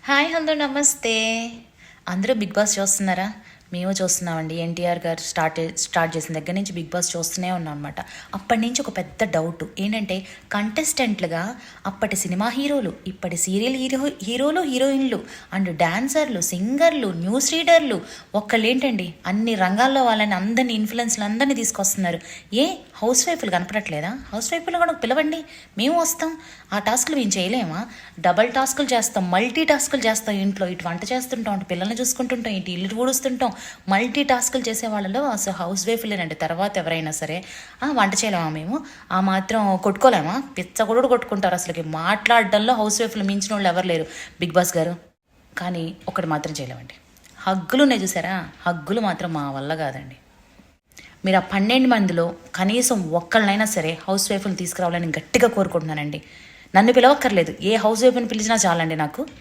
Hi hello నమస్తే. అందరూ big boss చూస్తున్నారా? మేము చూస్తున్నామండి. ఎన్టీఆర్ గారు స్టార్ట్ చేసిన దగ్గర నుంచి బిగ్ బాస్ చూస్తూనే ఉన్నాం అనమాట. అప్పటి నుంచి ఒక పెద్ద డౌట్ ఏంటంటే, కంటెస్టెంట్లుగా అప్పటి సినిమా హీరోలు, ఇప్పటి సీరియల్ హీరోలు హీరోయిన్లు అండ్ డాన్సర్లు, సింగర్లు, న్యూస్ రీడర్లు, ఒక్కళ్ళేంటండి అన్ని రంగాల్లో వాళ్ళని అందరినీ ఇన్ఫ్లుయెన్స్లు అందరినీ తీసుకొస్తున్నారు. ఏ హౌస్ వైఫ్లు కనపడట్లేదా? హౌస్ వైఫ్లు కూడా పిలవండి, మేము వస్తాం. ఆ టాస్కులు మేము చేయలేమా? డబల్ టాస్కులు చేస్తాం, మల్టీ టాస్కులు చేస్తాం. ఇంట్లో ఇటు వంట చేస్తుంటాం, ఇటు పిల్లల్ని చూసుకుంటుంటాం, ఇటు ఇల్లు ఊడుస్తుంటాం. మల్టీ టాస్కులు చేసే వాళ్ళలో అసలు హౌస్ వైఫ్లేనండి. తర్వాత ఎవరైనా సరే వంట చేయలేమా మేము? ఆ మాత్రం కొట్టుకోలేమా? పిచ్చ కూడా కొట్టుకుంటారు. అసలుకి మాట్లాడడంలో హౌస్ వైఫ్లు మించిన వాళ్ళు ఎవరు లేరు బిగ్ బాస్ గారు. కానీ ఒకటి మాత్రం చేయలేమండి, హగ్గులు ఉన్నాయి చూసారా, హగ్గులు మాత్రం మా వల్ల కాదండి. మీరు ఆ 12 మందిలో కనీసం ఒక్కళ్ళనైనా సరే హౌస్ వైఫ్ని తీసుకురావాలని గట్టిగా కోరుకుంటున్నానండి. నన్ను పిలవక్కర్లేదు, ఏ హౌస్ వైఫ్ని పిలిచినా చాలండి నాకు.